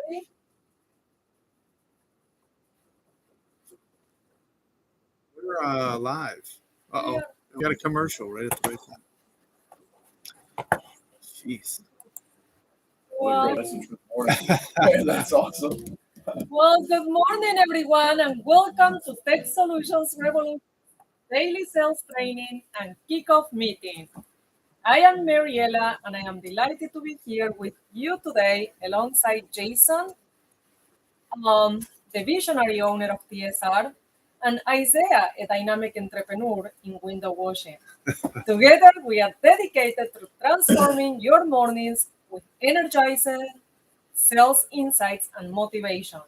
everybody. We're live. Uh-oh. Yeah. We got a commercial right at the right time. Jeez. Well, Message good morning. Man, that's awesome. good morning, everyone, and welcome to Tech Solutions Revolution Daily Sales Training and Kickoff Meeting. I am Mariela, and I am delighted to be here with you today alongside Jason, the visionary owner of TSR, and Isaiah, a dynamic entrepreneur in window washing. Together, we are dedicated to transforming your mornings with energizing sales insights and motivation.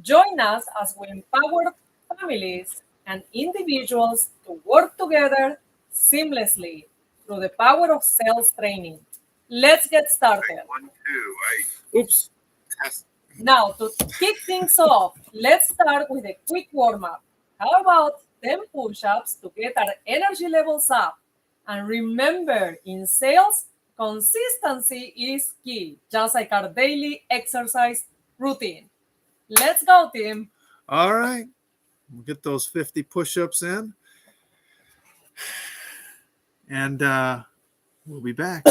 Join us as we empower families and individuals to work together seamlessly through the power of sales training. Let's get started. 1, 2. Oops. Test. Now, to kick things off, let's start with a quick warm up. How about 10 push ups to get our energy levels up? And remember, in sales, consistency is key, just like our daily exercise routine. Let's go, team. All right. We'll get those 50 push-ups in. And we'll be back.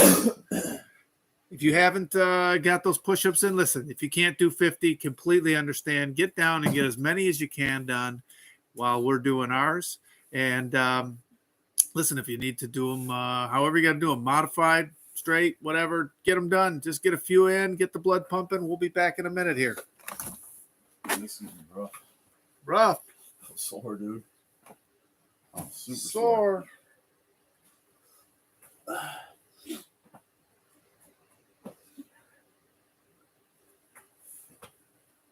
If you haven't got those push-ups in, listen, if you can't do 50, completely understand. Get down and get as many as you can done while we're doing ours. And listen, if you need to do them, however you got to do them, modified, straight, whatever, get them done. Just get a few in, get the blood pumping. We'll be back in a minute here. This is rough. Rough. I'm sore, dude. I'm super Sore.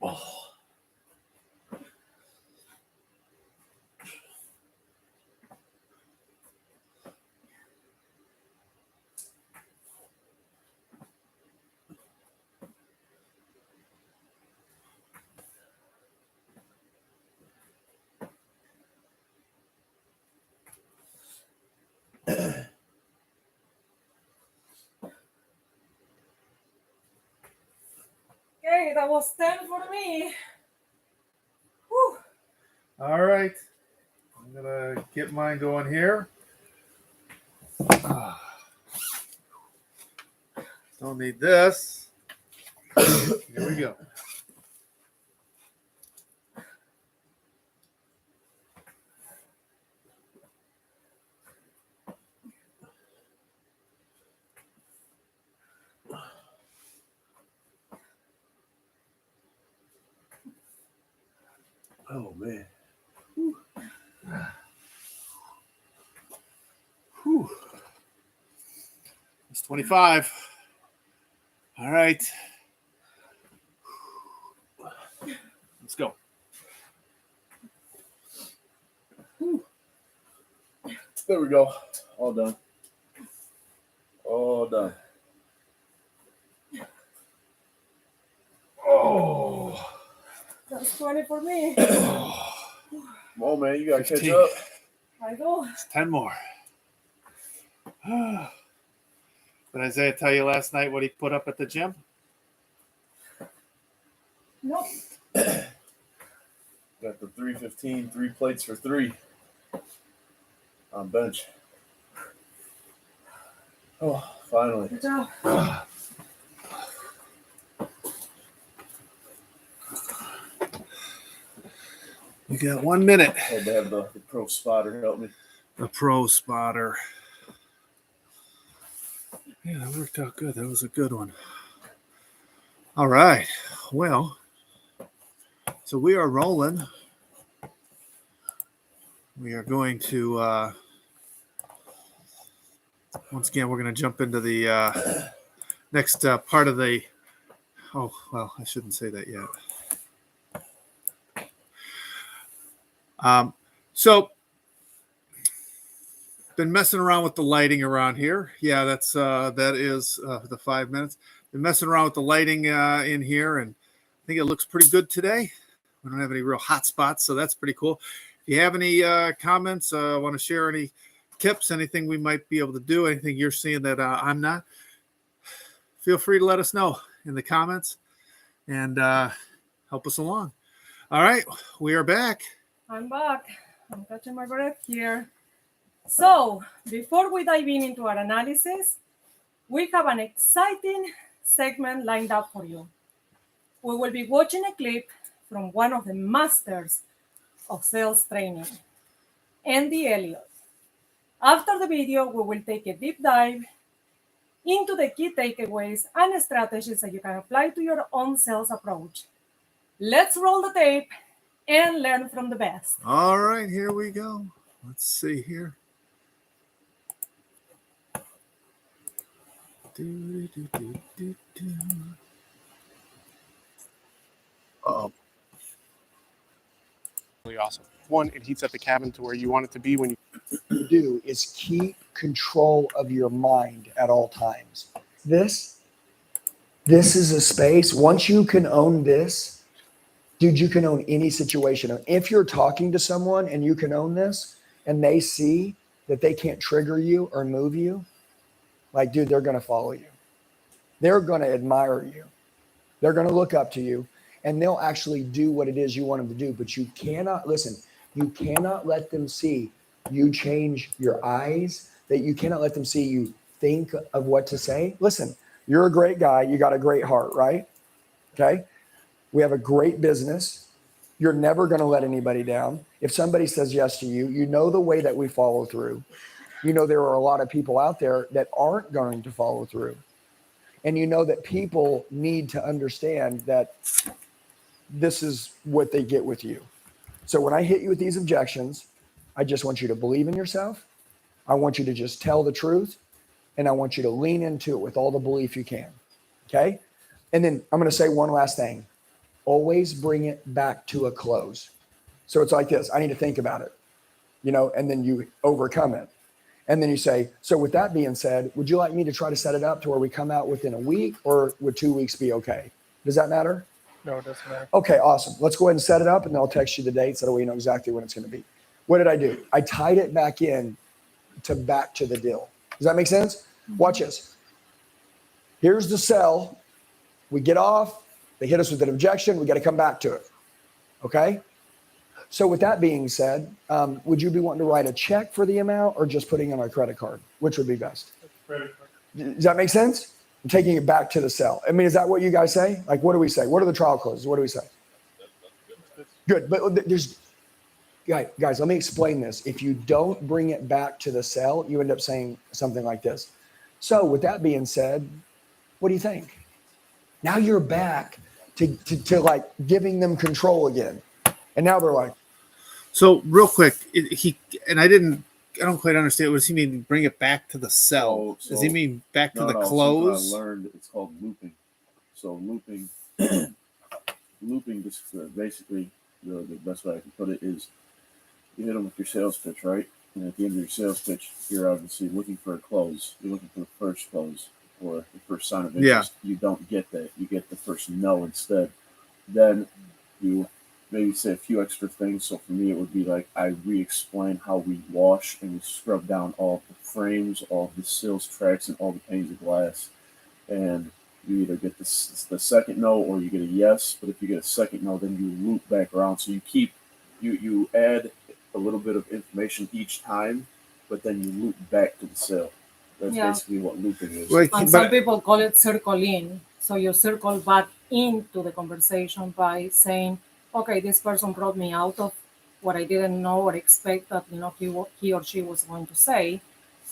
Oh. Okay, that was 10 for me. Whew. All right. I'm going to get mine going here. Don't need this. Here we go. Oh, man. Whew. It's 25. All right. Let's go. There we go. All done. All done. Oh. That's 20 for me. Come on, man. You got to catch 15. up. I go. 10 more. Did Isaiah tell you last night what he put up at the gym? Nope. Got the 315, 3 plates for 3 on bench. Oh, finally. Good job. We got 1 minute. Had to have the pro spotter help me. The pro spotter. Yeah, that worked out good. That was a good one. All right. Well, so we are rolling. We are going to, once again, we're going to jump into the next part of the, oh, well, I shouldn't say that yet. So been messing around with the lighting around here. Yeah, that is the 5 minutes. Been messing around with the lighting in here, and I think it looks pretty good today. We don't have any real hot spots, so that's pretty cool. If you have any comments, want to share any tips, anything we might be able to do, anything you're seeing that I'm not, feel free to let us know in the comments. and help us along. All right, we are back. I'm back. I'm catching my breath here. So, before we dive into our analysis, we have an exciting segment lined up for you. We will be watching a clip from one of the masters of sales training, Andy Elliott. After the video, we will take a deep dive into the key takeaways and strategies that you can apply to your own sales approach. Let's roll the tape and learn from the best. All right, here we go. Let's see here. Really awesome. One, it heats up the cabin to where you want it to be when you do is keep control of your mind at all times. This is a space. Once you can own this, dude, you can own any situation. If you're talking to someone and you can own this and they see that they can't trigger you or move you, like, dude, they're going to follow you. They're going to admire you. They're going to look up to you and they'll actually do what it is you want them to do. But you cannot, listen, you cannot let them see you change your eyes, that you cannot let them see you think of what to say. Listen, you're a great guy. You got a great heart, right? Okay. We have a great business. You're never going to let anybody down. If somebody says yes to you, you know the way that we follow through. You know there are a lot of people out there that aren't going to follow through. And you know that people need to understand that this is what they get with you. So when I hit you with these objections, I just want you to believe in yourself. I want you to just tell the truth. And I want you to lean into it with all the belief you can. Okay. And then I'm going to say one last thing. Always bring it back to a close. So it's like this. I need to think about it, and then you overcome it. And then you say, so with that being said, would you like me to try to set it up to where we come out within a week, or would 2 weeks be okay? Does that matter? No, it doesn't matter. Okay, awesome. Let's go ahead and set it up and I'll text you the dates so that way you know exactly when it's going to be. What did I do? I tied it back to the deal. Does that make sense? Watch this. Here's the sell. We get off. They hit us with an objection. We got to come back to it. Okay? So with that being said, would you be wanting to write a check for the amount or just putting on a credit card? Which would be best? Credit card. Does that make sense? I'm taking it back to the sell. I mean, is that what you guys say? Like, what do we say? What are the trial closes? What do we say? Good. But there's, guys, let me explain this. If you don't bring it back to the sell, you end up saying something like this. So with that being said, what do you think? Now you're back to like giving them control again. And now they're like. So real quick, I don't quite understand. What does he mean? Bring it back to the cell? Does he mean back to the close? I learned it's called looping. So looping just basically the best way I can put it is you hit them with your sales pitch, right? And at the end of your sales pitch, you're obviously looking for a close. You're looking for the first close or the first sign of interest. Yeah. You don't get that. You get the first no instead. Then you maybe say a few extra things. So for me, it would be like I re-explain how we wash and we scrub down all the frames, all the sales tracks, and all the panes of glass. And you either get the second no or you get a yes. But if you get a second no, then you loop back around. So you add a little bit of information each time, but then you loop back to the sale. That's basically what looping is. Right. And some people call it circle in. So you circle back into the conversation by saying, okay, this person brought me out of what I didn't know or expect that he or she was going to say,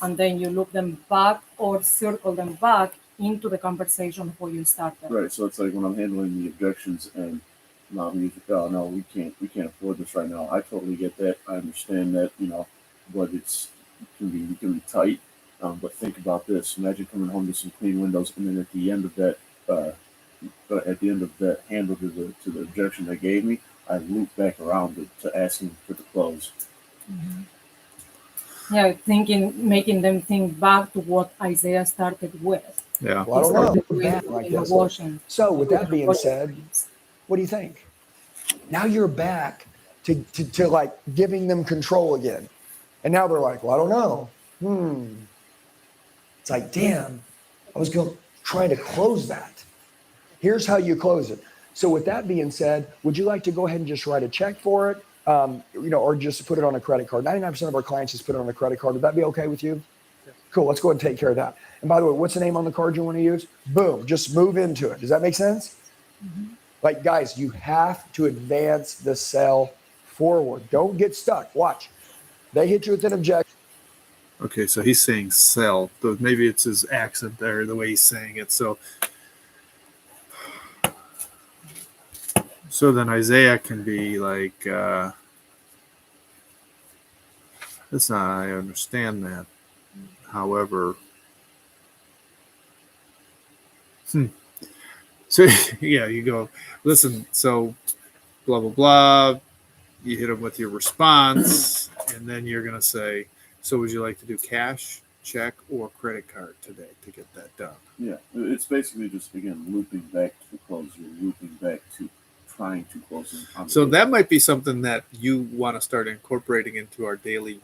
and then you loop them back or circle them back into the conversation before you started. Right. So it's like when I'm handling the objections and no, we can't afford this right now. I totally get that. I understand that, but it can be tight. But think about this. Imagine coming home to some clean windows, and then at the end of that handle to the objection they gave me, I loop back around to asking for the close. Mm-hmm. Yeah, making them think back to what Isaiah started with. Yeah. Well, I don't know. Like this. So with that being said, what do you think? Now you're back to like giving them control again. And now they're like, well, I don't know. It's like, damn, I was trying to close that. Here's how you close it. So with that being said, would you like to go ahead and just write a check for it? Or just put it on a credit card? 99% of our clients just put it on a credit card. Would that be okay with you? Cool. Let's go ahead and take care of that. And by the way, what's the name on the card you want to use? Boom. Just move into it. Does that make sense? Mm-hmm. Like, guys, you have to advance the sell forward. Don't get stuck. Watch. They hit you with an objection. Okay, so he's saying sell. Maybe it's his accent there, the way he's saying it. So then Isaiah can be like, listen, I understand that. However, so yeah, you go, listen, so blah, blah, blah. You hit them with your response, and then you're going to say, so would you like to do cash, check, or credit card today to get that done? Yeah, it's basically just, again, looping back to the close. You're looping back to trying to close in. So that might be something that you want to start incorporating into our daily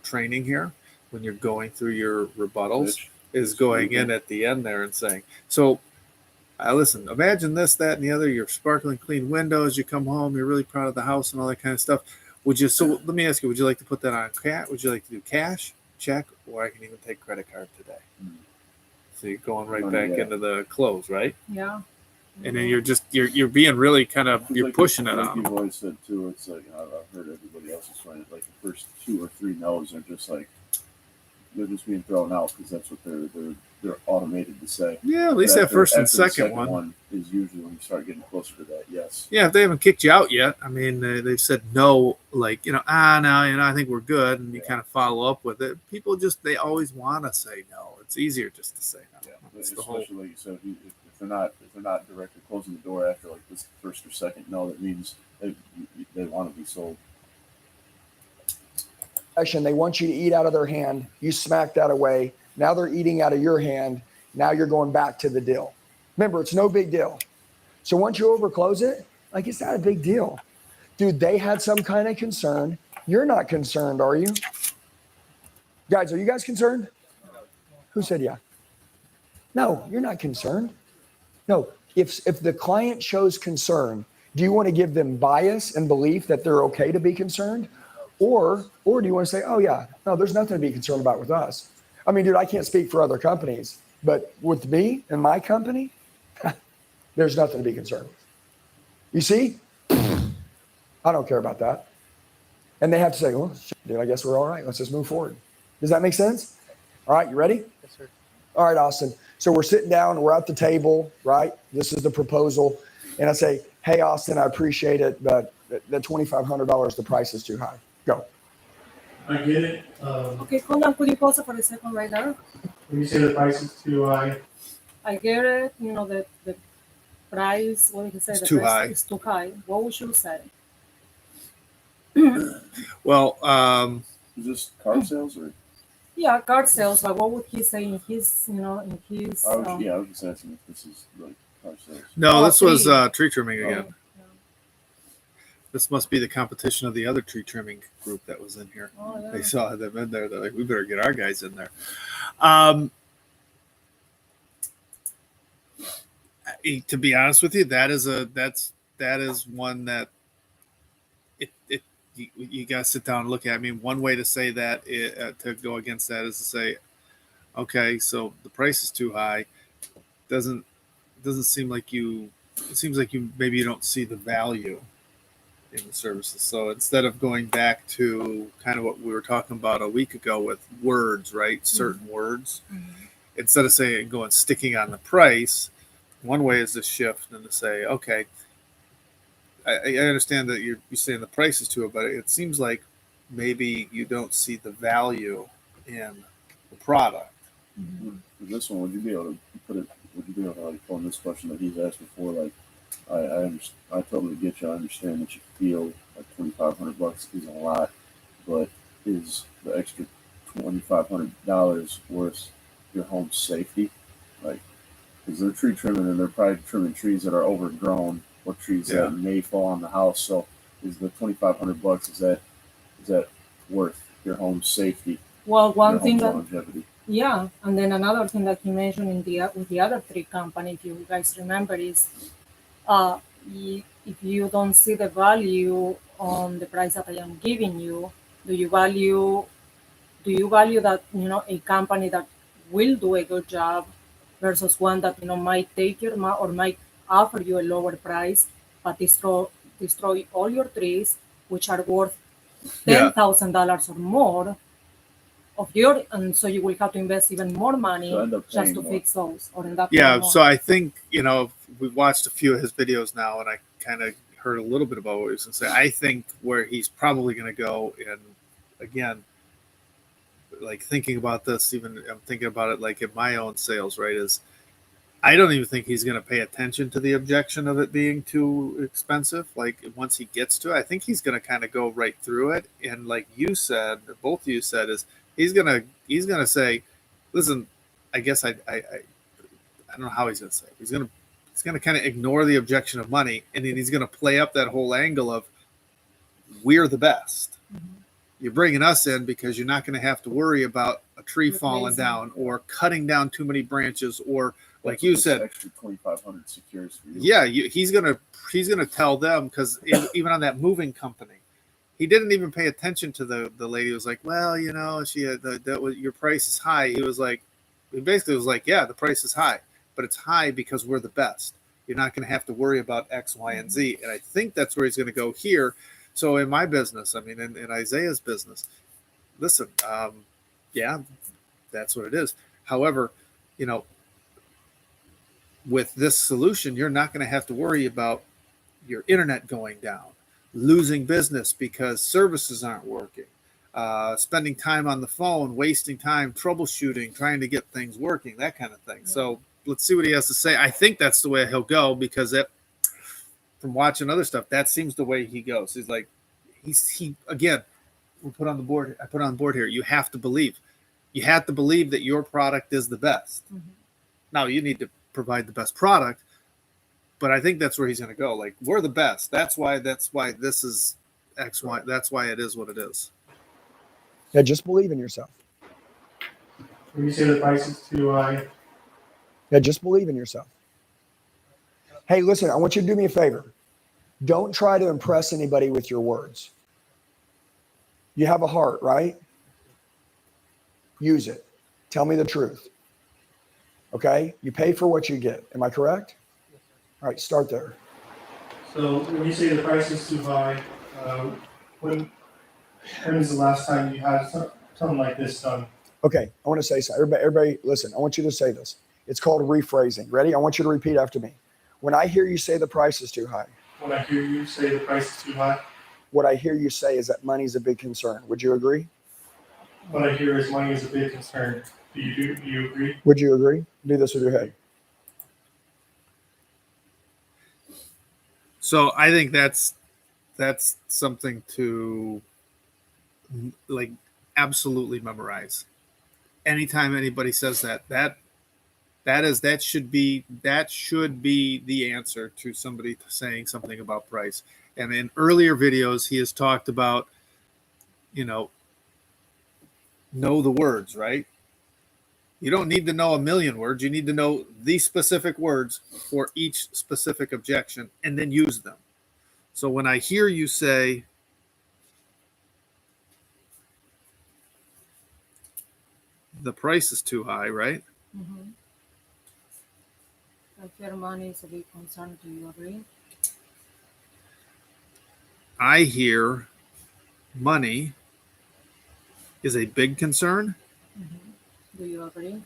training here when you're going through your rebuttals, is going in at the end there and saying, so listen, imagine this, that, and the other, your sparkling clean windows, you come home, you're really proud of the house and all that kind of stuff. So let me ask you, would you like to put that on would you like to do cash, check, or I can even take credit card today? Mm-hmm. So you're going right back into the close, right? Yeah. And then you're being really kind of, you're like pushing it on. You've always said too, it's like, I've heard everybody else is trying it, like the first 2 or 3 no's are just like, they're just being thrown out because that's what they're automated to say. Yeah, at least that first and second one is usually when you start getting closer to that. Yes. Yeah, if they haven't kicked you out yet, I mean, they've said no, like, no, I think we're good, and you kind of follow up with it. People they always want to say no. It's easier just to say no. Yeah, especially like you said, if they're not directly closing the door after like this first or second no, that means they want to be sold. They want you to eat out of their hand. You smack that away. Now they're eating out of your hand. Now you're going back to the deal. Remember, it's no big deal. So once you overclose it, like, it's not a big deal. Dude, they had some kind of concern. You're not concerned, are you? Guys, are you guys concerned? Who said yeah? No, you're not concerned. No, if the client shows concern, do you want to give them bias and belief that they're okay to be concerned? Or do you want to say, oh yeah, no, there's nothing to be concerned about with us. I mean, dude, I can't speak for other companies, but with me and my company, there's nothing to be concerned with. You see? I don't care about that. And they have to say, well, dude, I guess we're all right. Let's just move forward. Does that make sense? All right, you ready? Yes, sir. All right, Austin. So we're sitting down, we're at the table, right? This is the proposal. And I say, hey, Austin, I appreciate it, but the $2,500, the price is too high. Go. I get it. Okay, hold on. Could you pause it for a second right there? When you say the price is too high, I get it. You know, the price, what did he say? It's the too price high. is too high. What would you say? Well, Is this car sales or? Yeah, car sales. But what would he say in his, I was just asking if this is like car sales. no, Oh, this was tree. tree trimming again. Yeah. This must be the competition of the other tree trimming group that was in here. Oh, yeah. They saw them in there. They're like, we better get our guys in there. To be honest with you, that is one that you got to sit down and look at. I mean, one way to say that to go against that is to say, okay, so the price is too high. Doesn't seem like you. It seems like maybe you don't see the value in the services. So instead of going back to kind of what we were talking about a week ago with words, right? Certain words, instead of sticking on the price, one way is to shift and to say, okay, I understand that you're saying the price is too high, but it seems like maybe you don't see the value in the product. Mm-hmm. For this one, would you be able to put it? Would you be able to like on this question that he's asked before? Like, I totally get you. I understand that you feel like $2,500 isn't a lot, but is the extra $2,500 worth your home safety? Like, because they're tree trimming and they're probably trimming trees that are overgrown or trees that may fall on the house. So, is the $2,500 is that worth your home safety? Well, one thing that longevity? Yeah, and then another thing that he mentioned with the other three companies, if you guys remember, is if you don't see the value on the price that I am giving you, do you value that a company that will do a good job versus one that might take your or might offer you a lower price but destroy all your trees, which are worth Yeah. $10,000 or more of your, and so you will have to invest even more money So end up just paying to more. fix those or end up Yeah. paying more. So I think, we've watched a few of his videos now, and I kind of heard a little bit about what he was going to say. I think where he's probably going to go, and again, like thinking about this, even I'm thinking about it like in my own sales, right? Is I don't even think he's going to pay attention to the objection of it being too expensive. Like once he gets to it, I think he's going to kind of go right through it. And like you said, both of you said, is he's gonna say, listen, I guess I don't know how he's going to say it. He's gonna kind of ignore the objection of money, and then he's going to play up that whole angle of we're the best. You're bringing us in because you're not going to have to worry about a tree falling down or cutting down too many branches, or like you said, extra 2,500 secures for you. yeah, he's gonna tell them, because even on that moving company, he didn't even pay attention to the lady who was like, well, she that was your price is high. He basically was like, yeah, the price is high, but it's high because we're the best. You're not going to have to worry about X, Y, and Z. And I think that's where he's going to go here. So in my business, I mean, in Isaiah's business, listen, yeah, that's what it is. However, with this solution, you're not going to have to worry about your internet going down, losing business because services aren't working, spending time on the phone, wasting time troubleshooting, trying to get things working, that kind of thing. Yeah. So let's see what he has to say. I think that's the way he'll go, because from watching other stuff, that seems the way he goes. He's like, he again, I put on the board here. You have to believe that your product is the best. Mm-hmm. Now you need to provide the best product, but I think that's where he's going to go. Like, we're the best. That's why this is X, Y. That's why it is what it is. Yeah, just believe in yourself. When you say the price is too high. Yeah, just believe in yourself. Hey, listen, I want you to do me a favor. Don't try to impress anybody with your words. You have a heart, right? Use it. Tell me the truth. Okay? You pay for what you get. Am I correct? All right, start there. So when you say the price is too high, when is the last time you had something like this done? Okay, I want to say something. Everybody, listen, I want you to say this. It's called rephrasing. Ready? I want you to repeat after me. When I hear you say the price is too high. When I hear you say the price is too high. What I hear you say is that money's a big concern. Would you agree? What I hear is money is a big concern. Do you agree? Would you agree? Do this with your head. So I think that's something to like absolutely memorize. Anytime anybody says that should be the answer to somebody saying something about price. And in earlier videos, he has talked about, know the words, right? You don't need to know a million words. You need to know the specific words for each specific objection and then use them. So when I hear you say, the price is too high, right? Mm-hmm. I fear money is a big concern. Do you agree? I hear money is a big concern. Mm-hmm. Do you agree?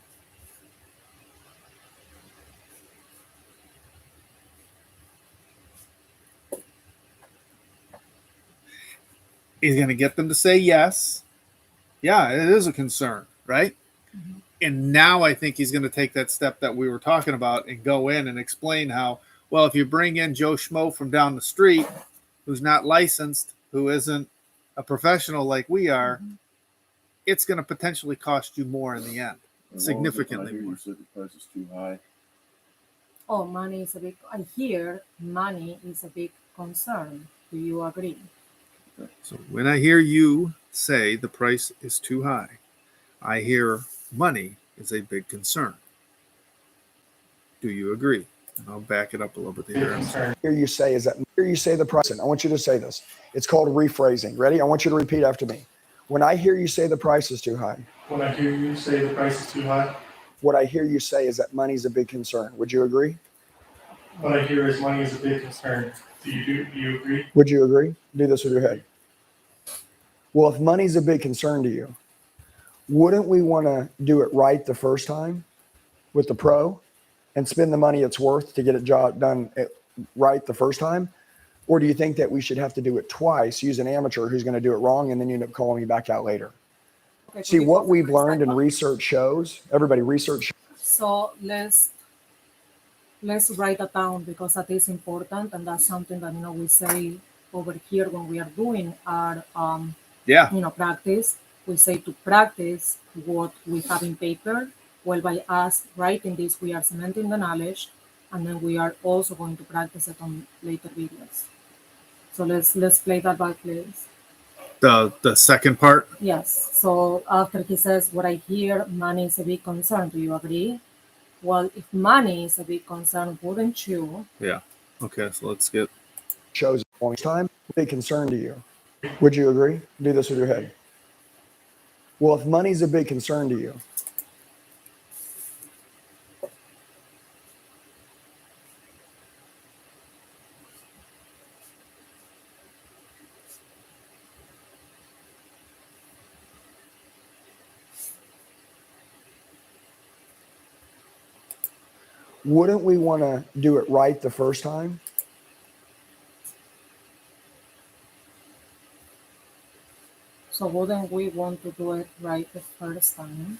He's going to get them to say yes. Yeah, it is a concern, right? Mm-hmm. And now I think he's going to take that step that we were talking about and go in and explain how, well, if you bring in Joe Schmo from down the street, who's not licensed, who isn't a professional like we are, mm-hmm. it's going to potentially cost you more in the end, significantly more. You said the price is too high. Oh, money is a big. I hear money is a big concern. Do you agree? So when I hear you say the price is too high, I hear money is a big concern. Do you agree? I'll back it up a little bit big here. concern. Hear you say is that hear you say the price. I want you to say this. It's called rephrasing. Ready? I want you to repeat after me. When I hear you say the price is too high, When I hear you say the price is too high, what I hear you say is that money's a big concern. Would you agree? what I hear is money is a big concern. Do you agree? Would you agree? Do this with your head. Well, if money's a big concern to you, wouldn't we want to do it right the first time with the pro and spend the money it's worth to get it job done right the first time? Or do you think that we should have to do it twice, use an amateur who's going to do it wrong, and then you end up calling me back out later? Okay, See, could you what go we've for the learned and second? research shows, everybody research. So let's write that down because that is important, and that's something that we say over here when we are doing our Yeah. practice. We say to practice what we have in paper. Well, by us writing this, we are cementing the knowledge, and then we are also going to practice it on later videos. So let's play that back, please. The second part. Yes. So after he says, what I hear, money is a big concern. Do you agree? Well, if money is a big concern, wouldn't you? Yeah. Okay, so let's get Shows all the time, big concern to you. Would you agree? Do this with your head. Well, if money's a big concern to you, wouldn't we want to do it right the first time? So wouldn't we want to do it right the first time?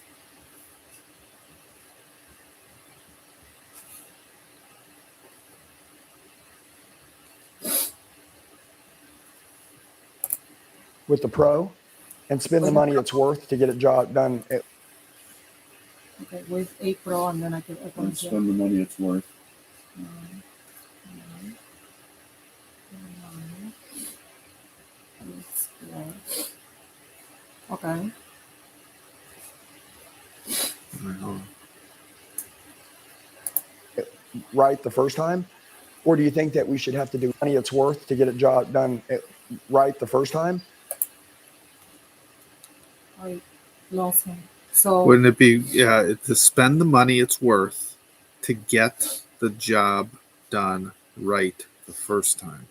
With the pro and spend the money it's worth to get it job done. Okay, with a pro, and then I can And spend the money it's worth. Okay. Right the first time? Or do you think that we should have to do money it's worth to get it job done right the first time? I lost him. So Wouldn't it be to spend the money it's worth to get the job done right the first time?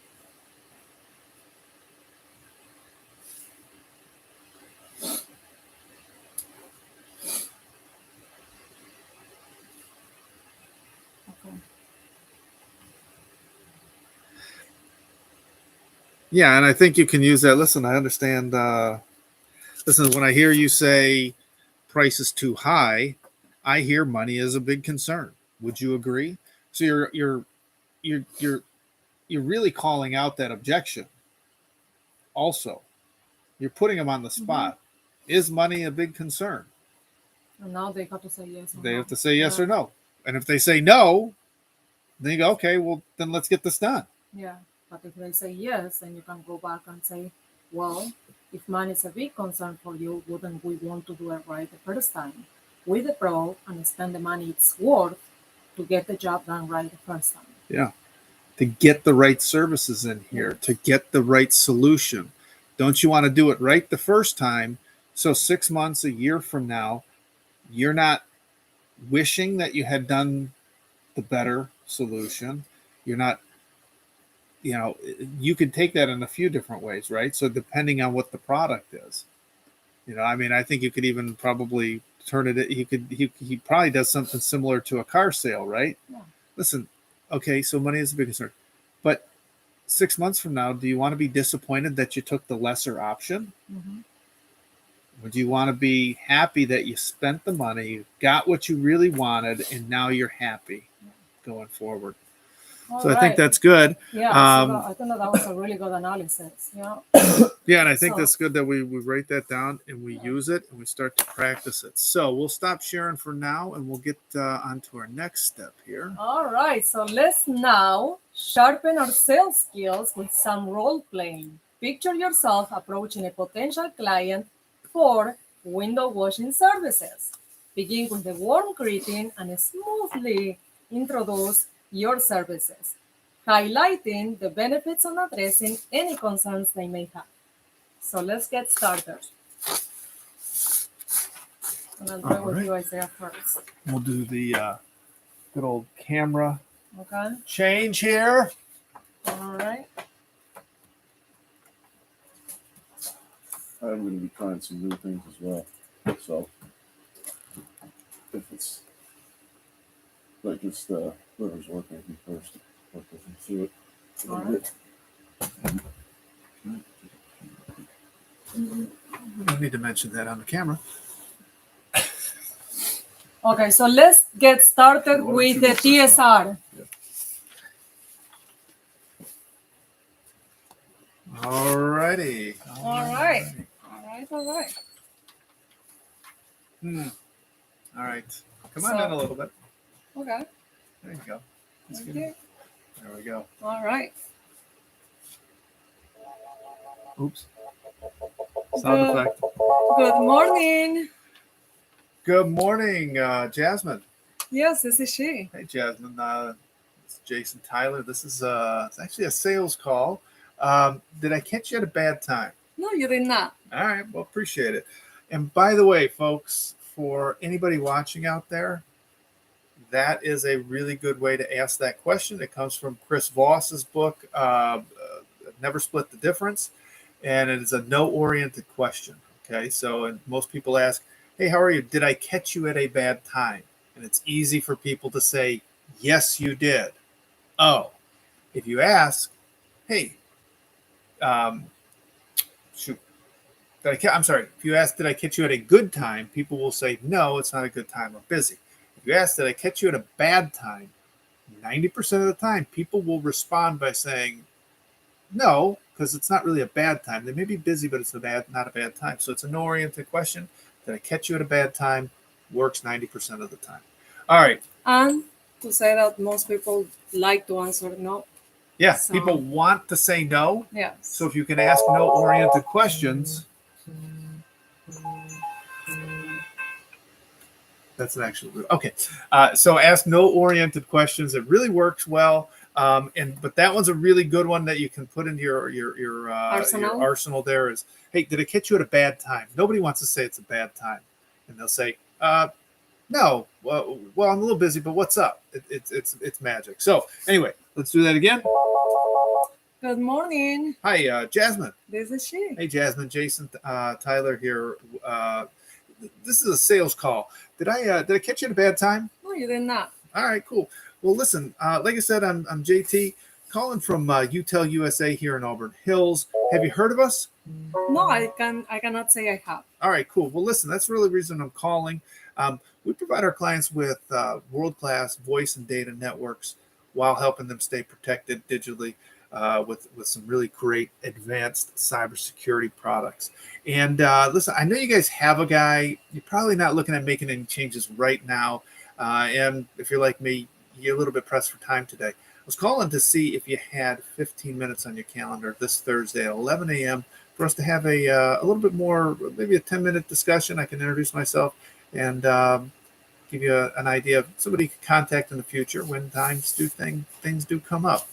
okay. Yeah, and I think you can use that. Listen, I understand. Listen, when I hear you say price is too high, I hear money is a big concern. Would you agree? So you're really calling out that objection. Also, you're putting them on the spot. Is money a big concern? And now they have to say yes. Or They no. have to say yes or no. And if they say no, then you go, okay, well, then let's get this done. Yeah, but if they say yes, then you can go back and say, well, if money is a big concern for you, wouldn't we want to do it right the first time with the pro and spend the money it's worth to get the job done right the first time? Yeah. To get the right services in here, to get the right solution. Don't you want to do it right the first time? So 6 months, a year from now, you're not wishing that you had done the better solution. You're not, you can take that in a few different ways, right? So depending on what the product is, I mean, I think you could even probably turn it. He probably does something similar to a car sale, right? Yeah. Listen, okay, so money is a big concern, but 6 months from now, do you want to be disappointed that you took the lesser option? Mm-hmm. Would you want to be happy that you spent the money, got what you really wanted, and now you're happy going forward? All So I right. think that's good. Yeah, I think that was a really good analysis. Yeah. Yeah, and I think So- that's good that we write that down and we use it and we start to practice it. So we'll stop sharing for now and we'll get on to our next step here. All right, so let's now sharpen our sales skills with some role playing. Picture yourself approaching a potential client for window washing services. Begin with a warm greeting and smoothly introduce your services, highlighting the benefits and addressing any concerns they may have. So let's get started. And I'll try with Alright. you, Isaiah, first. We'll do the good old camera Okay. change here. All right. I'm going to be trying some new things as well. So, if it's like just whoever's working with me first, work with me through it. All right. We don't need to mention that on the camera. Okay, so let's get started Why don't with you the go first, TSR. Alrighty. All right. All right. All right. Come on So- down a little bit. Okay. There you go. That's good. Okay. There we go. All right. Oops. Sound Good. effect. Good morning. Good morning, Jasmine. Yes, this is she. Hey, Jasmine. It's Jason Tyler. This is it's actually a sales call. Did I catch you at a bad time? No, you did not. All right. Well, appreciate it. And by the way, folks, for anybody watching out there, that is a really good way to ask that question. It comes from Chris Voss's book, Never Split the Difference. And it is a no-oriented question. Okay. So, and most people ask, hey, how are you? Did I catch you at a bad time? And it's easy for people to say, yes, you did. Oh, if you ask, hey, shoot, I'm sorry. If you ask, did I catch you at a good time? People will say, no, it's not a good time. We're busy. If you ask, did I catch you at a bad time? 90% of the time, people will respond by saying, no, because it's not really a bad time. They may be busy, but it's not a bad time. So it's a no-oriented question. Did I catch you at a bad time? Works 90% of the time. All right. And to say that most people like to answer no. Yeah, So- people want to say no. Yes. So if you can ask no-oriented questions, that's an actual okay. So ask no-oriented questions. It really works well. But that one's a really good one that you can put into your arsenal. There is, hey, did it catch you at a bad time? Nobody wants to say it's a bad time, and they'll say, no. Well, I'm a little busy, but what's up? It's magic. So anyway, let's do that again. Good morning. Hi, Jasmine. This is she. Hey, Jasmine. Jason Tyler here. This is a sales call. Did I catch you at a bad time? No, you did not. All right, cool. Well, listen, like I said, I'm JT, calling from UTEL USA here in Auburn Hills. Have you heard of us? No, I cannot say I have. All right, cool. Well, listen, that's really the reason I'm calling. We provide our clients with world-class voice and data networks while helping them stay protected digitally with some really great advanced cybersecurity products. And listen, I know you guys have a guy. You're probably not looking at making any changes right now. And if you're like me, you're a little bit pressed for time today. I was calling to see if you had 15 minutes on your calendar this Thursday at 11 a.m. for us to have a little bit more, maybe a 10-minute discussion. I can introduce myself and give you an idea of somebody you can contact in the future when things do come up.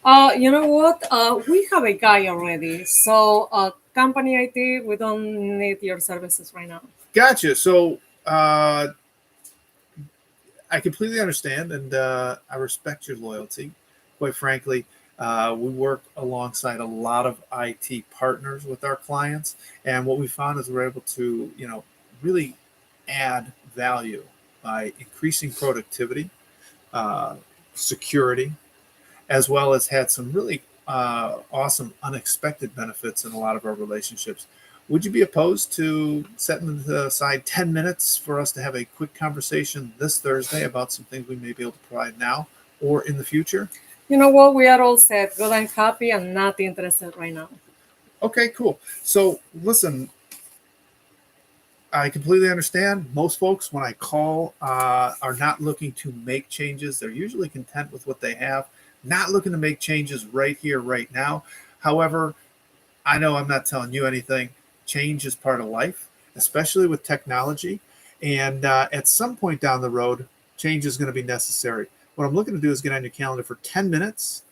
You know what? We have a guy already. So company IT, we don't need your services right now. Gotcha. So I completely understand, and I respect your loyalty. Quite frankly, we work alongside a lot of IT partners with our clients, and what we found is we're able to, really add value by increasing productivity, security, as well as had some really awesome unexpected benefits in a lot of our relationships. Would you be opposed to setting aside 10 minutes for us to have a quick conversation this Thursday about some things we may be able to provide now or in the future? You know what? We are all set. Good and happy and not interested right now. Okay, cool. So listen, I completely understand. Most folks, when I call, are not looking to make changes. They're usually content with what they have, not looking to make changes right here, right now. However, I know I'm not telling you anything. Change is part of life, especially with technology. And at some point down the road, change is going to be necessary. What I'm looking to do is get on your calendar for 10 minutes,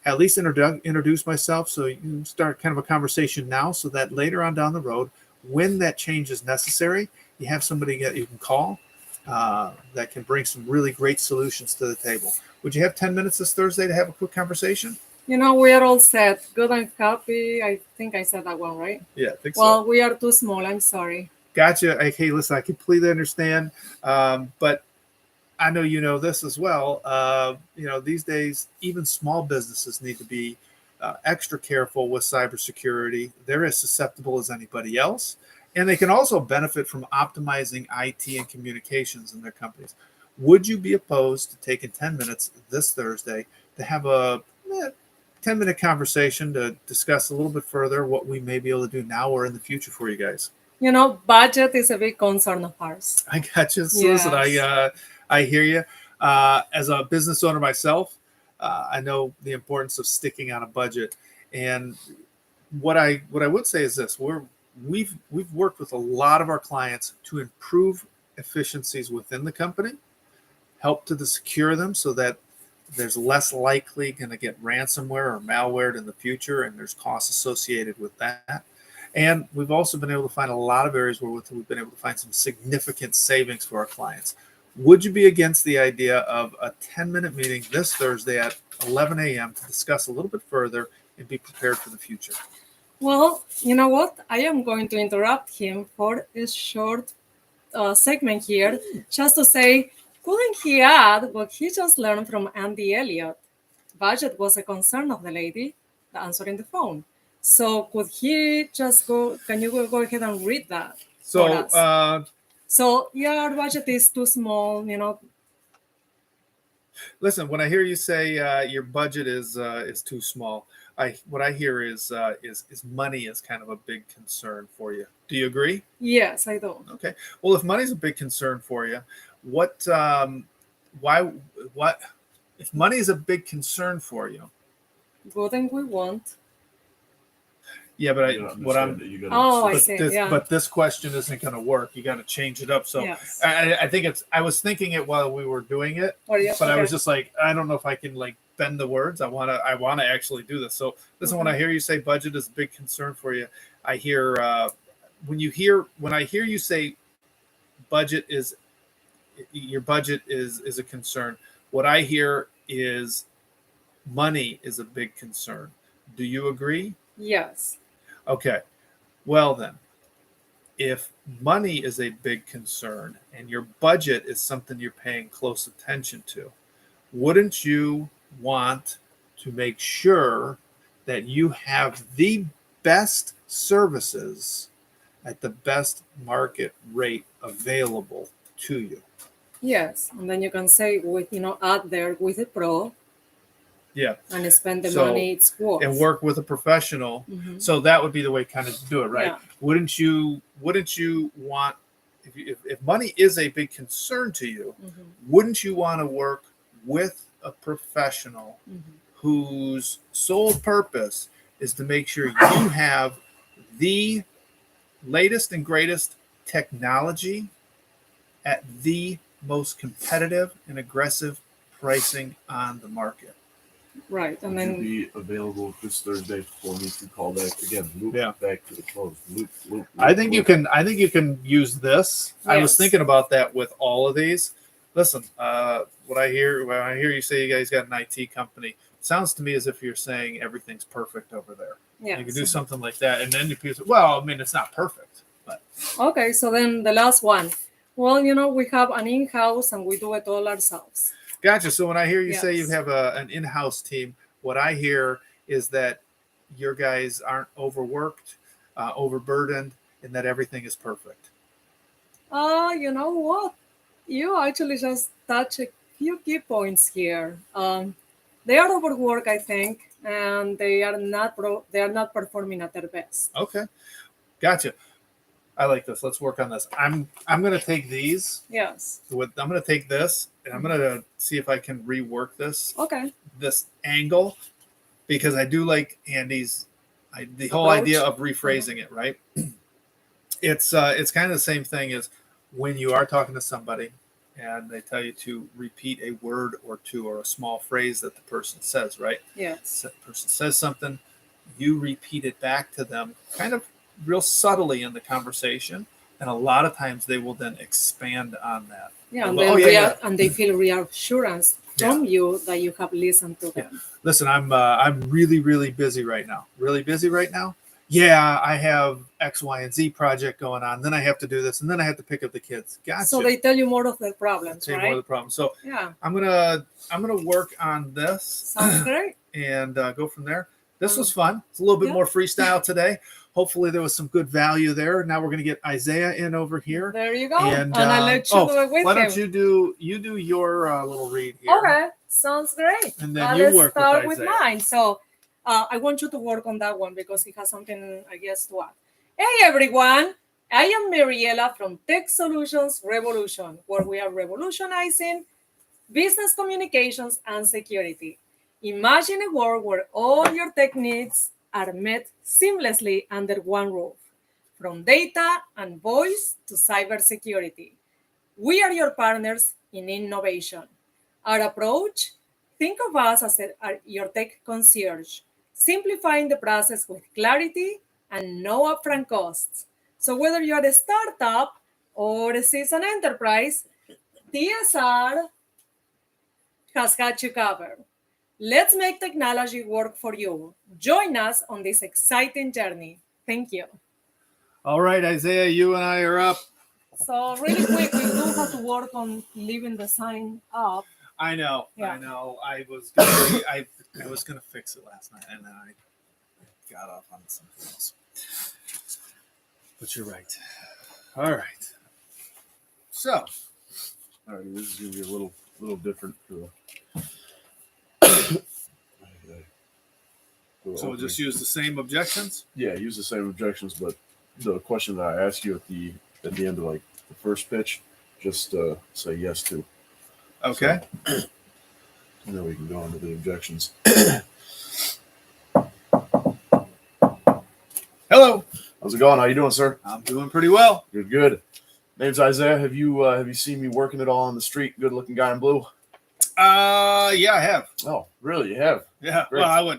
at least introduce myself so you can start kind of a conversation now so that later on down the road, when that change is necessary, you have somebody that you can call that can bring some really great solutions to the table. Would you have 10 minutes this Thursday to have a quick conversation? We are all set. Good and happy. I think I said that one, right? Yeah, I think so. Well, we are too small. I'm sorry. Gotcha. Hey, listen, I completely understand. But I know you know this as well. These days, even small businesses need to be extra careful with cybersecurity. They're as susceptible as anybody else. And they can also benefit from optimizing IT and communications in their companies. Would you be opposed to taking 10 minutes this Thursday to have a 10-minute conversation to discuss a little bit further what we may be able to do now or in the future for you guys? Budget is a big concern of ours. I got you. So listen, I hear you. As a business owner myself, I know the importance of sticking on a budget. And what I would say is this: we've worked with a lot of our clients to improve efficiencies within the company, help to secure them so that there's less likely going to get ransomware or malware in the future, and there's costs associated with that. And we've also been able to find a lot of areas where we've been able to find some significant savings for our clients. Would you be against the idea of a 10-minute meeting this Thursday at 11 a.m. to discuss a little bit further and be prepared for the future? Well, you know what? I am going to interrupt him for a short segment here, just to say, couldn't he add what he just learned from Andy Elliott? Budget was a concern of the lady answering the phone. So could he just go? Can you go ahead and read that? So your budget is too small. Listen, when I hear you say your budget is too small, what I hear is money is kind of a big concern for you. Do you agree? Yes, I do. Okay. Well, if money is a big concern for you, if money is a big concern for you? Wouldn't we want? Yeah, but I see. But this question isn't going to work. You got to change it up. So yes. I think I was thinking it while we were doing it, but I was just like, I don't know if I can bend the words. I want to actually do this. So listen, when I hear you say budget is a big concern for you, I hear when I hear you say your budget is a concern. What I hear is money is a big concern. Do you agree? Yes. Okay. Well then, if money is a big concern and your budget is something you're paying close attention to, wouldn't you want to make sure that you have the best services at the best market rate available to you? Yes, and then you can say add there with a pro. Yeah. And spend the money it's worth. And work with a professional. Mm-hmm. So that would be the way kind of to do it, right? Yeah. Wouldn't you want, if money is a big concern to you, mm-hmm. wouldn't you want to work with a professional mm-hmm. whose sole purpose is to make sure you have the latest and greatest technology at the most competitive and aggressive pricing on the market? Right, and then be available this Thursday for me to call back again. Back to the close. Loop. I think you can use this. Yes. I was thinking about that with all of these. Listen, when I hear you say you guys got an IT company, it sounds to me as if you're saying everything's perfect over there. Yeah, you can do something like that, and then people say, well, I mean, it's not perfect, but okay. So then the last one. Well, we have an in-house and we do it all ourselves. Gotcha. So when I hear you say you have an in-house team, what I hear is that your guys aren't overworked, overburdened, and that everything is perfect. You know what? You actually just touch a few key points here. They are overworked, I think, and they are not performing at their best. Okay. Gotcha. I like this. Let's work on this. I'm going to take these. Yes. I'm going to take this, and I'm going to see if I can rework this. Okay. This angle, because I do like Andy's the whole idea of rephrasing it. Right. It's kind of the same thing as when you are talking to somebody and they tell you to repeat a word or two or a small phrase that the person says, right? Yes. The person says something, you repeat it back to them kind of real subtly in the conversation. And a lot of times they will then expand on that. Yeah, and, Oh, and they feel reassurance from you that you have listened to them. Listen, I'm really, really busy right now. Really busy right now. Yeah, I have X, Y, and Z project going on. Then I have to do this, and then I have to pick up the kids. Gotcha. So they tell you more of their problems, right? More of the problems. So yeah, I'm gonna work on this. Sounds great. And go from there. This was fun. It's a little bit more freestyle today. Hopefully there was some good value there. Now we're gonna get Isaiah in over here. There you go. And I let you do it with why him. don't you do your little read here? Okay, sounds great. And then let's work start with with Isaiah. mine. So I want you to work on that one because it has something, I guess, to add. Hey everyone, I am Mariela from Tech Solutions Revolution, where we are revolutionizing business communications and security. Imagine a world where all your tech needs are met seamlessly under one roof, from data and voice to cybersecurity. We are your partners in innovation. Our approach, think of us as your tech concierge, simplifying the process with clarity and no upfront costs. So whether you're a startup or a seasoned enterprise, TSR has got you covered. Let's make technology work for you. Join us on this exciting journey. Thank you. All right, Isaiah, you and I are up. So really quick, we do have to work on leaving the sign up. I know. Yeah. I know. I was gonna fix it last night, and then I got off on something else. But you're right. All right. So, All right, this is gonna be a little different for so we'll just use the same objections. Yeah, use the same objections, but the question that I ask you at the end of like the first pitch, just say yes to. Okay. So, and then we can go into the objections. Hello. How's it going? How you doing, sir? I'm doing pretty well. Good. Name's Isaiah. Have you seen me working at all on the street? Good looking guy in blue. Yeah, I have. Oh, really? You have? Yeah. Great. Well,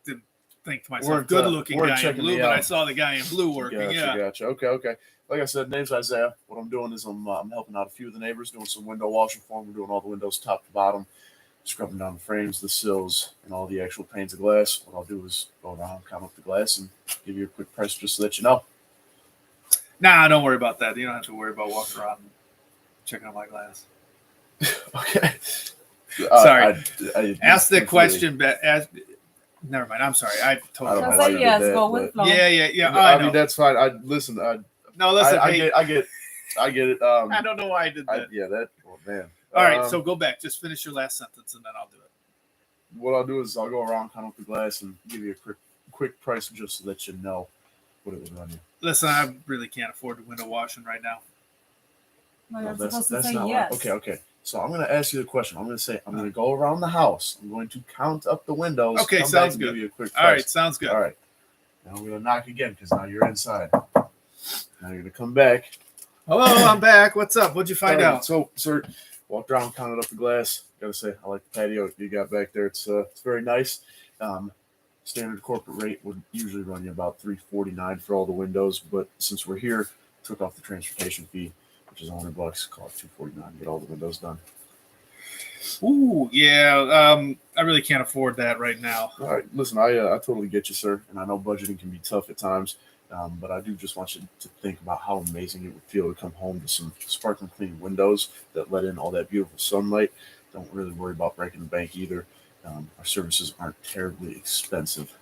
didn't think to myself, good looking guy in blue, but I saw the guy in blue working. Gotcha. Okay. Like I said, name's Isaiah. What I'm doing is I'm helping out a few of the neighbors, doing some window washing for them. We're doing all the windows top to bottom, scrubbing down the frames, the sills, and all the actual panes of glass. What I'll do is go around, count up the glass, and give you a quick price just to let you know. Nah, don't worry about that. You don't have to worry about walking around and checking out my glass. Okay. Sorry. I ask the question, but never mind. I'm sorry. I I don't know Just why say you did yes, that, go with but- flow. Yeah. I I know. mean, that's fine. Listen. No, listen. I hey, get it. I don't know why I did that. Oh man. All right, so go back. Just finish your last sentence, and then I'll do it. What I'll do is I'll go around, count up the glass, and give you a quick price just to let you know what it would run you. Listen, I really can't afford the window washing right now. No, you're No, supposed to say not yes. right. Okay. So I'm going to ask you the question. I'm going to go around the house. I'm going to count up the windows. Okay, come sounds back and good. Give you a quick price. All right, sounds good. All right. Now I'm going to knock again because now you're inside. Now you're going to come back. Hello, I'm back. What's up? What'd you find All right, out? So, sir, walked around, counted up the glass. Got to say, I like the patio you got back there. It's very nice. Standard corporate rate would usually run you about $349 for all the windows, but since we're here, took off the transportation fee, which is $100. Call it $249 to get all the windows done. Ooh, yeah. I really can't afford that right now. All right, listen, I totally get you, sir, and I know budgeting can be tough at times, but I do just want you to think about how amazing it would feel to come home to some sparkling clean windows that let in all that beautiful sunlight. Don't really worry about breaking the bank either. Our services aren't terribly expensive.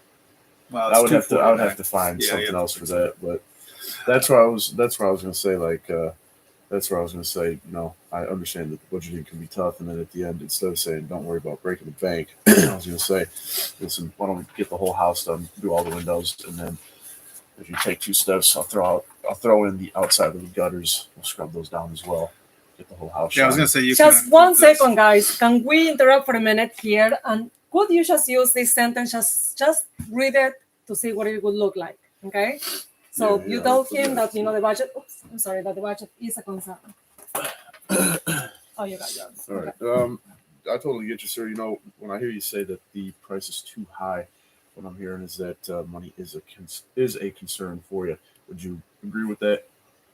Well, I would have to find something else for that, but that's where I was going to say, that's where I was going to say, you know, I understand that the budgeting can be tough, and then at the end, instead of saying don't worry about breaking the bank, I was going to say, listen, why don't we get the whole house done, do all the windows, and then if you take 2 steps, I'll throw in the outside of the gutters. We'll scrub those down as well. Get the whole house. Yeah, I was going to say you Just can 1 second, guys. Can we interrupt for a minute here? And could you just use this sentence? Just read it to see what it would look like. Okay. So you told him that the budget. Oops, I'm sorry, that the budget is a concern. Oh, you got yours. All Okay. right. I totally get you, sir. You know, when I hear you say that the price is too high, what I'm hearing is that money is a concern for you. Would you agree with that?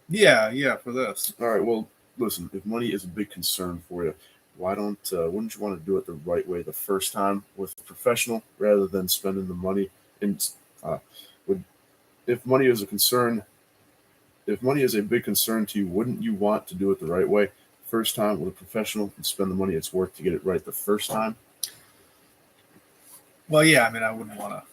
Yeah, for this. All right. Well, listen. If money is a big concern for you, wouldn't you want to do it the right way the first time with a professional rather than spending the money? And would if money is a concern, if money is a big concern to you, wouldn't you want to do it the right way first time with a professional and spend the money it's worth to get it right the first time? Well, yeah, I mean, I wouldn't want to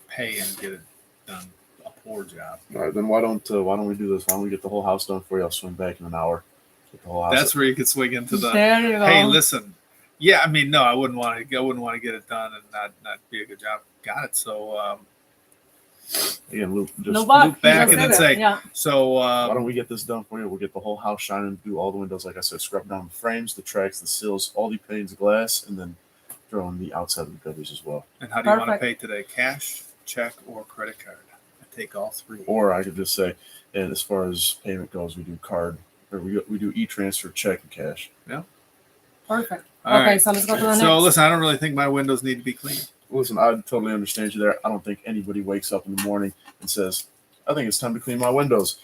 pay and get it done a poor job. All right, then why don't we do this? Why don't we get the whole house done for you? I'll swing back in an hour. Get the whole house. That's where you could swing into the. There you go. Hey, listen. Yeah, I mean, no, I wouldn't want to get it done and not be a good job. Got it. So Again, loop back and then say. Yeah. So why don't we get this done for you? We'll get the whole house shining, do all the windows, like I said, scrub down the frames, the tracks, the sills, all the panes of glass, and then throw in the outside of the gutters as well. And how do you want to Perfect. pay today? Cash, check, or credit card? I take all three. Or I could just say, and as far as payment goes, we do card, or we do e-transfer, check, and cash. Perfect. All Okay, right. so let's go to the next. So listen, I don't really think my windows need to be clean. Listen, I totally understand you there. I don't think anybody wakes up in the morning and says, I think it's time to clean my windows.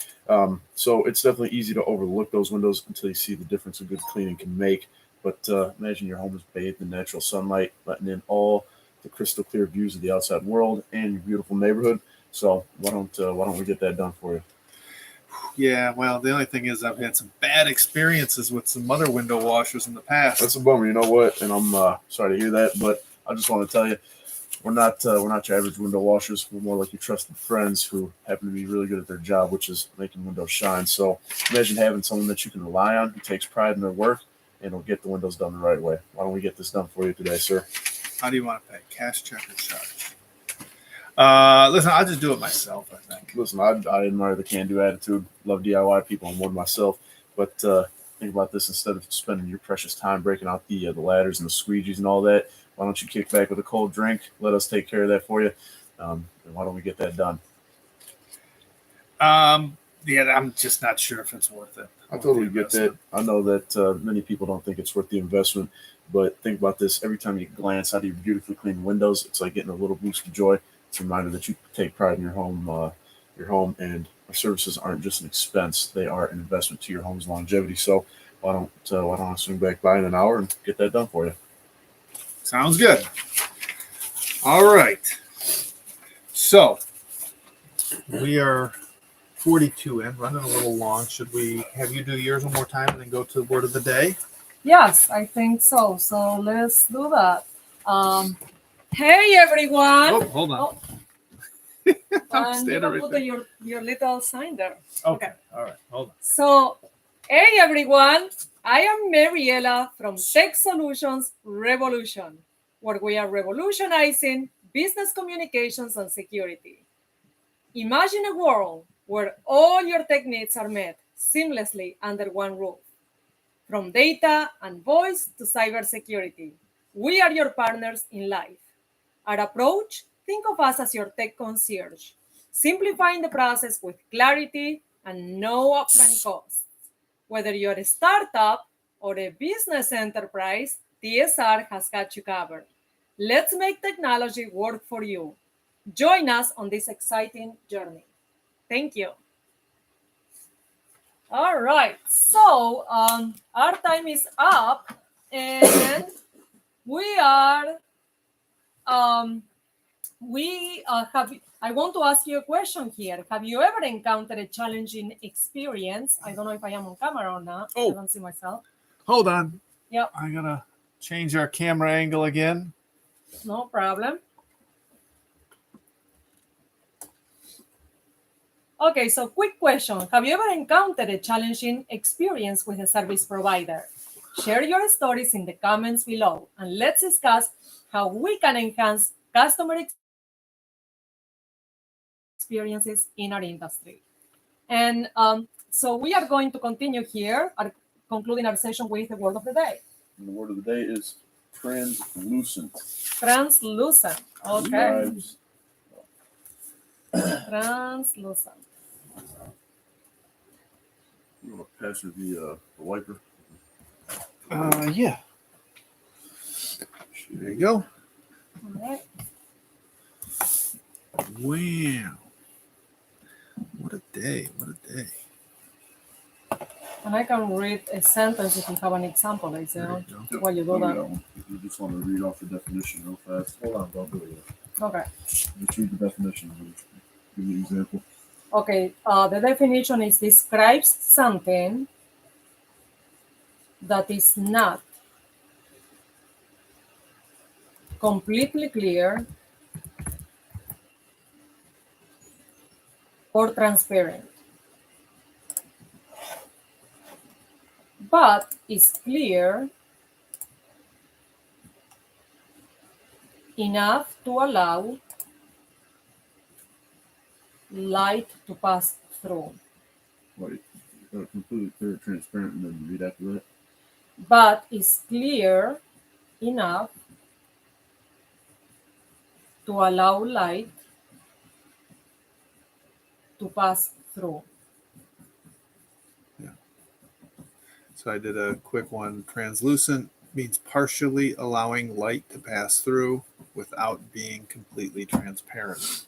So it's definitely easy to overlook those windows until you see the difference a good cleaning can make. But imagine your home is bathed in natural sunlight, letting in all the crystal clear views of the outside world and your beautiful neighborhood. So why don't we get that done for you? Yeah, well, the only thing is I've had some bad experiences with some other window washers in the past. That's a bummer. You know what? And I'm sorry to hear that, but I just want to tell you, we're not your average window washers. We're more like your trusted friends who happen to be really good at their job, which is making windows shine. So imagine having someone that you can rely on who takes pride in their work and will get the windows done the right way. Why don't we get this done for you today, sir? How do you want to pay? Cash, check, or charge? Listen, I'll just do it myself, I think. Listen, I admire the can-do attitude. Love DIY people. I'm one myself. But think about this. Instead of spending your precious time breaking out the ladders and the squeegees and all that, why don't you kick back with a cold drink? Let us take care of that for you. And why don't we get that done? Yeah, I'm just not sure if it's worth it. I totally get that. I know that many people don't think it's worth the investment, but think about this. Every time you glance out of your beautifully clean windows, it's like getting a little boost of joy. It's a reminder that you take pride in your home, and our services aren't just an expense; they are an investment to your home's longevity. So why don't I swing back by in an hour and get that done for you? Sounds good. All right. So we are 42 in, running a little long. Should we have you do yours one more time and then go to the word of the day? Yes, I think so. So let's do that. Hey everyone. Oh, hold on. Oh. I'm And standing right put there. your little sign there. Okay. All right. Hold on. So, hey everyone, I am Mariela from Tech Solutions Revolution, where we are revolutionizing business communications and security. Imagine a world where all your tech needs are met seamlessly under one roof. From data and voice to cybersecurity, we are your partners in life. Our approach, think of us as your tech concierge, simplifying the process with clarity and no upfront costs. Whether you're a startup or a business enterprise, TSR has got you covered. Let's make technology work for you. Join us on this exciting journey. Thank you. All right, so our time is up, and we are have. I want to ask you a question here. Have you ever encountered a challenging experience? I don't know if I am on camera or not. Oh. I don't see myself. Hold on. Yep. I gotta change our camera angle again. No problem. Okay, so quick question. Have you ever encountered a challenging experience with a service provider? Share your stories in the comments below, and let's discuss how we can enhance customer experiences in our industry. And so we are going to continue here, concluding our session with the word of the day. And the word of the day is translucent. Translucent. Okay. Describes Translucent. You want to pass her the wiper? Yeah. There you go. All right. Wow. What a day. What a day. And I can read a sentence if you have an example, There Isaiah, you go. while you do I'll read that. that one. If you just want to read off the definition real fast. Hold on, don't do it yet. Okay. Just read the definition. And give me an example. Okay. The definition is describes something that is not completely clear or transparent, but is clear enough to allow light to pass through, Wait, completely clear, transparent, and then read after that. but is clear enough to allow light to pass through. So I did a quick one. Translucent means partially allowing light to pass through without being completely transparent.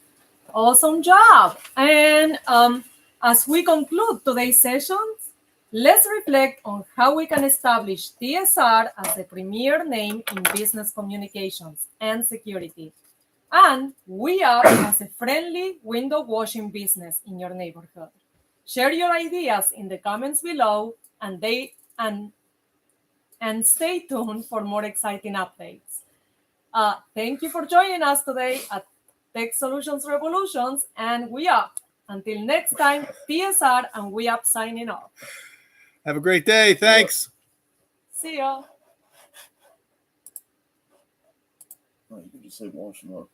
Awesome job! And as we conclude today's sessions, let's reflect on how we can establish TSR as a premier name in business communications and security, and we are as a friendly window washing business in your neighborhood. Share your ideas in the comments below, and stay tuned for more exciting updates. Thank you for joining us today at Tech Solutions Revolutions, and we up. Until next time, TSR and we up signing off. Have a great day. Thanks. See ya. Oh, you can just say wash them up.